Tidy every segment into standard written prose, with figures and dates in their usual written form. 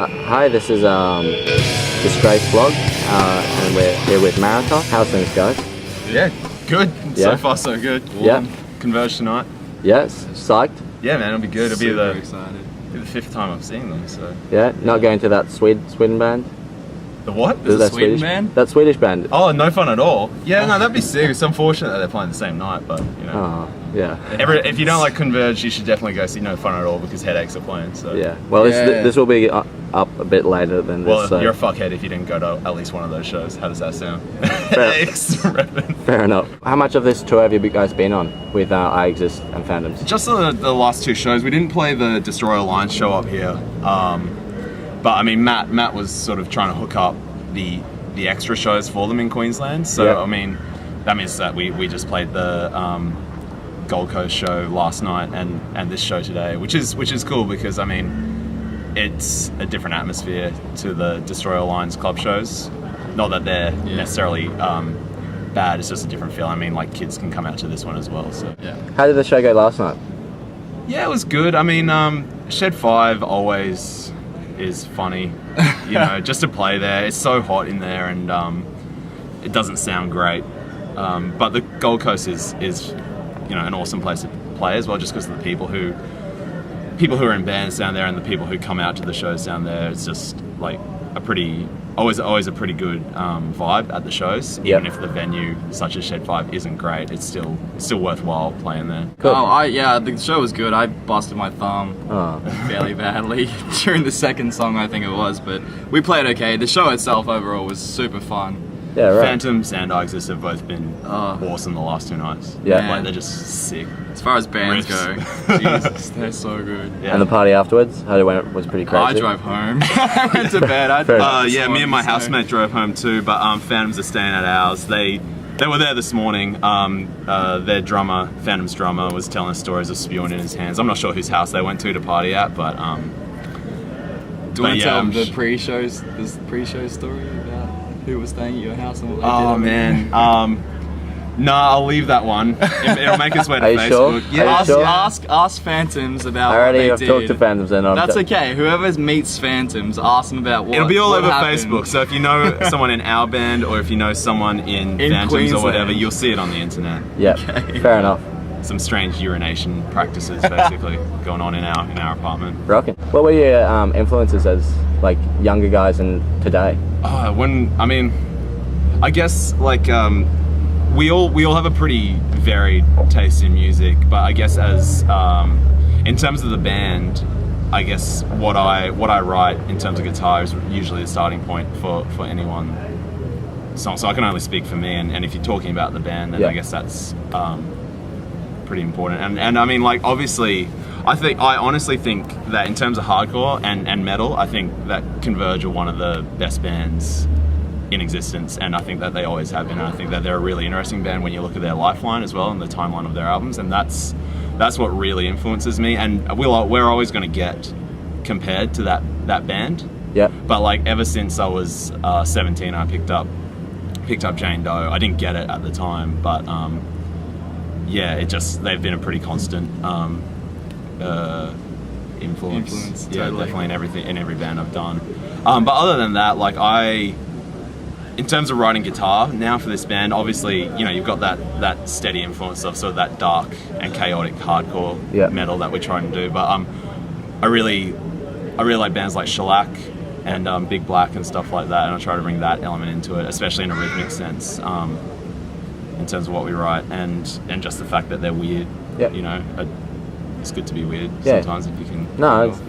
Hi, this is Disgrace vlog, and we're here with Marathon. How's things, guys? Yeah, good. Yeah. So far, so good. Yeah. Converge tonight. Yes, psyched. Yeah, man, it'll be good. It'll be the excited. fifth time I've seen them. So Yeah, not going to that Sweden band. the what? There's a That Sweden band? That Swedish band. Oh, no fun at all. Yeah, no, that'd be sick. It's unfortunate that they're playing the same night, but you know. Oh, yeah. If you don't like Converge, you should definitely go see No Fun at All because Headaches are playing. So Yeah. Well, Yeah. this will be up a bit later than this. Well, So you're a fuckhead if you didn't go to at least one of those shows. How does that sound? fair enough. How much of this tour have you guys been on with Iexist and Phantoms? Just the last two shows. We didn't play the Destroy Alliance show up here, but I mean Matt was sort of trying to hook up the extra shows for them in Queensland. So Yeah. I mean that means that we just played the Gold Coast show last night and this show today, which is cool because I mean it's a different atmosphere to the Destroy Alliance club shows. Not that they're necessarily bad, it's just a different feel. I mean, like kids can come out to this one as well. So Yeah. How did the show go last night? yeah, it was good. I mean, Shed 5 always is funny, you know, just to play there. It's so hot in there and it doesn't sound great. But the Gold Coast is you know, an awesome place to play as well, just because of the people who are in bands down there and the people who come out to the shows down there. It's just like always a pretty good vibe at the shows. Even if the venue such as Shed 5 isn't great, it's still worthwhile playing there. Cool. Oh, yeah, the show was good. I busted my thumb Oh. fairly badly during the second song, I think it was, but we played okay. The show itself overall was super fun. Yeah, right. Phantoms and Iexist have both been awesome the last two nights. Yeah. Like they're just sick. As far as bands go, Jesus, they're so good. Yeah. And the party afterwards, how it went was pretty crazy. I drove home. I went to bed. Fair enough. Yeah, me and my housemate drove home too, but Phantoms are staying at ours. They were there this morning. Their drummer, Phantom's drummer, was telling us stories of spewing in his hands. I'm not sure whose house they went to party at, but Do you want to tell them the pre-show story about who was staying at your house and what they did? oh man, nah, I'll leave that one. It'll make its way to Are you sure? Facebook. Yeah, Are you sure? Ask Phantoms about I already what have they talked did. to Phantoms and That's okay. Whoever meets Phantoms, ask them about what. It'll be all what over happened. Facebook. So if you know someone in our band or if you know someone in Phantoms Queensland. or whatever, you'll see it on the internet. Yeah, fair enough. Some strange urination practices basically going on in our apartment. Rocking. What were your influences as like younger guys and today? I guess like we all have a pretty varied taste in music, but I guess as in terms of the band, I guess what I write in terms of guitar is usually the starting point for any one song. So I can only speak for me, and if you're talking about the band, then I guess that's pretty important. And I mean, like obviously, I honestly think that in terms of hardcore and metal, I think that Converge are one of the best bands in existence, and I think that they always have been. And I think that they're a really interesting band when you look at their lifeline as well and the timeline of their albums, and that's what really influences me. And we're always going to get compared to that band. Yeah. But like ever since I was 17, I picked up Jane Doe. I didn't get it at the time, but yeah, they've been a pretty constant influence. Yeah, Totally. definitely in every band I've done. But other than that, like in terms of writing guitar now for this band, obviously, you know, you've got that steady influence of sort of that dark and chaotic hardcore metal that we're trying to do. But I really like bands like Shellac and Big Black and stuff like that, and I try to bring that element into it, especially in a rhythmic sense, in terms of what we write, and just the fact that they're weird. Yeah. You know, it's good to be weird sometimes if you can. No, it's,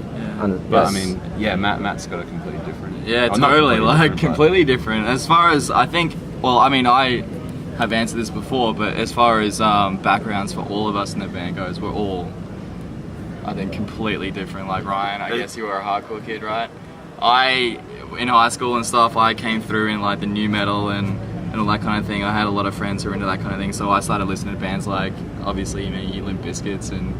But I mean, yeah, Matt's got a completely different. Yeah, well, not totally, like but- completely different. As far as I think, well, I mean, I have answered this before, but as far as backgrounds for all of us in the band goes, we're all, I think, completely different. Like Ryan, I guess you were a hardcore kid, right? In high school and stuff, I came through in like the new metal and all that kind of thing. I had a lot of friends who were into that kind of thing, so I started listening to bands like, obviously, you know, Limp Bizkit and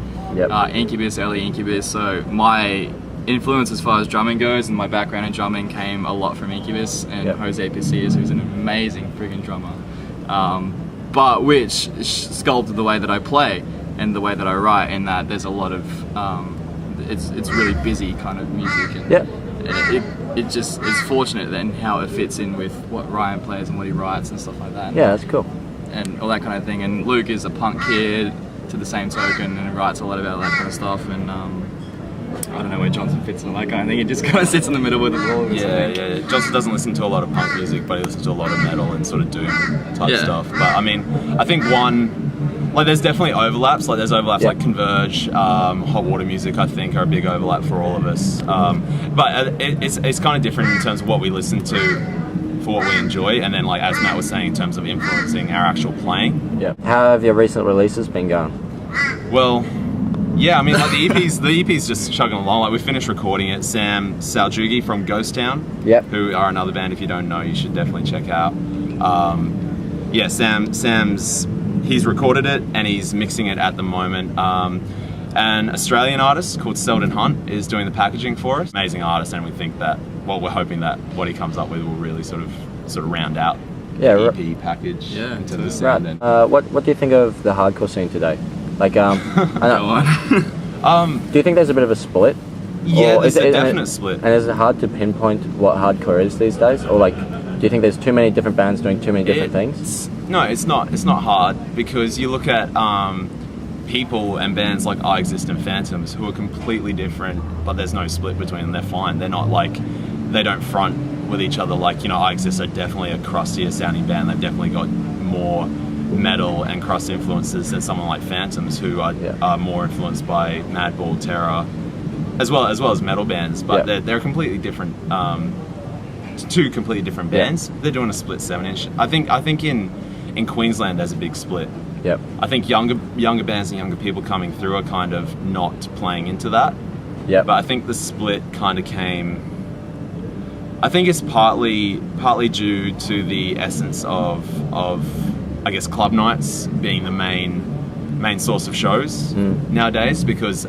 Incubus, early Incubus. So my influence as far as drumming goes and my background in drumming came a lot from Incubus and Jose Pasillas, who's an amazing freaking drummer, but which sculpted the way that I play and the way that I write, in that there's a lot of it's really busy kind of music, and and it just is fortunate then how it fits in with what Ryan plays and what he writes and stuff like that. Yeah, that's cool. And all that kind of thing. And Luke is a punk kid to the same token, and he writes a lot about that kind of stuff. And I don't know where Johnson fits in all that kind of thing. He just kind of sits in the middle with it all. Yeah. Johnson doesn't listen to a lot of punk music, but he listens to a lot of metal and sort of doom type stuff. But I mean, I think there's definitely overlaps. Like there's overlaps like Converge, Hot Water Music. I think are a big overlap for all of us. But it's kind of different in terms of what we listen to for what we enjoy, and then like as Matt was saying, in terms of influencing our actual playing. Yeah. How have your recent releases been going? Well, yeah, I mean like the EP's just chugging along. Like we finished recording it. Sam Saljugi from Ghost Town, who are another band if you don't know, you should definitely check out. Yeah, he's recorded it and he's mixing it at the moment. An Australian artist called Selden Hunt is doing the packaging for us. Amazing artist, and we think that, well, we're hoping that what he comes up with will really sort of round out the EP package into the sound. Right. What do you think of the hardcore scene today? Like, Go on. do you think there's a bit of a split? Yeah, there's a definite split. And is it hard to pinpoint what hardcore is these days? Or like, do you think there's too many different bands doing too many different things? No, it's not. It's not hard, because you look at people and bands like Iexist and Phantoms who are completely different, but there's no split between them. They're fine. They're not like, they don't front with each other. Like, you know, Iexist are definitely a crustier sounding band. They've definitely got more metal and crust influences than someone like Phantoms, who are more influenced by Madball, Terror, as well as metal bands. But they're completely different. Two completely different bands. They're doing a split 7-inch. I think in Queensland there's a big split. Yep. I think younger bands and younger people coming through are kind of not playing into that. Yep. But I think the split kind of came. I think it's partly due to the essence of I guess club nights being the main source of shows nowadays, because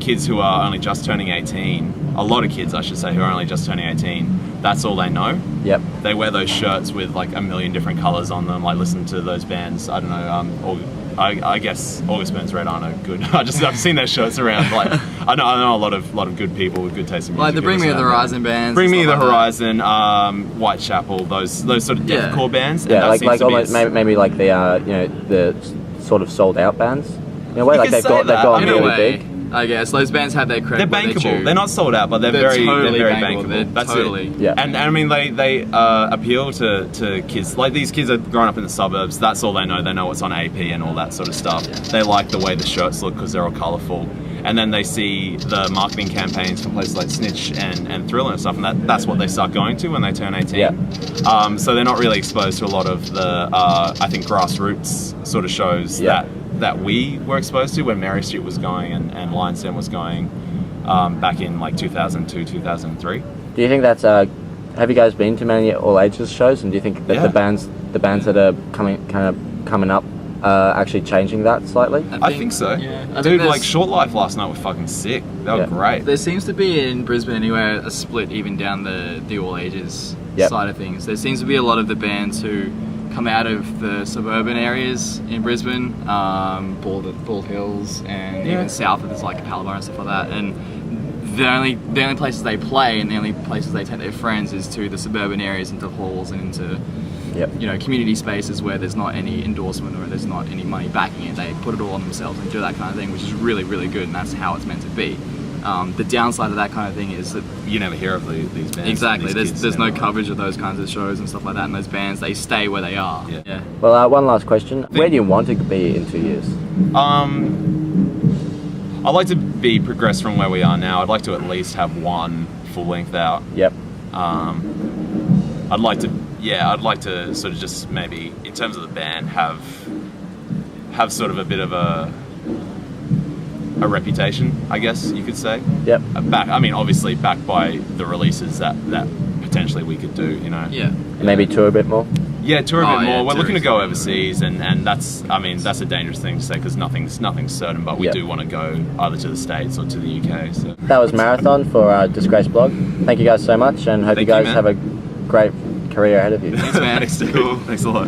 kids who are only just turning 18, a lot of kids I should say who are only just turning 18, that's all they know. Yep. They wear those shirts with like a million different colours on them, like listen to those bands, I don't know, I guess August Burns Red aren't a good. I've seen their shirts around. Like I know a lot of good people with good taste in music. Like the Bring Me the Horizon bands. Bring Me the Horizon, Whitechapel, those sort of deathcore bands. Yeah, like almost maybe like the the sort of sold out bands. In a way, like they've gone really big. I guess those bands have their credit. They're bankable. They're not sold out, but they're very bankable. That's totally. it. Yeah. And I mean, they appeal to kids. Like these kids are growing up in the suburbs. That's all they know. They know what's on AP and all that sort of stuff. Yeah. They like the way the shirts look because they're all colourful. And then they see the marketing campaigns from places like Snitch and Thriller and stuff, and that's what they start going to when they turn 18. Yeah. So they're not really exposed to a lot of the I think grassroots sort of shows that we were exposed to when Mary Street was going and Lion's Den was going back in like 2002, 2003. Do you think that's have you guys been to many all ages shows, and do you think that the bands that are coming up actually changing that slightly? I think so. Yeah. Dude, like Short Life last night were fucking sick. They were great. There seems to be in Brisbane anyway a split even down the all ages side of things. There seems to be a lot of the bands who come out of the suburban areas in Brisbane, Bald Hills, and even south of there's like Palabara and stuff like that. And the only places they play and the only places they take their friends is to the suburban areas, into halls and into community spaces where there's not any endorsement or there's not any money backing it. They put it all on themselves and do that kind of thing, which is really, really good, and that's how it's meant to be. The downside of that kind of thing is that you never hear of these bands. Exactly. There's no coverage of those kinds of shows and stuff like that, and those bands, they stay where they are. Yeah. Well, one last question. Where do you want to be in 2 years? I'd like to be progressed from where we are now. I'd like to at least have one full length out. Yep. I'd like to sort of just maybe, in terms of the band, have sort of a bit of a reputation, I guess you could say. Yep. Obviously backed by the releases that potentially we could do, you know. Yeah. Maybe tour a bit more. Yeah, tour a bit more. We're looking to go overseas, and that's a dangerous thing to say because nothing's certain, but we do want to go either to the States or to the UK. So that was Marathon for Disgrace blog. Thank you guys so much, and hope you guys have a great career ahead of you. Thanks, man. Cool. Thanks a lot.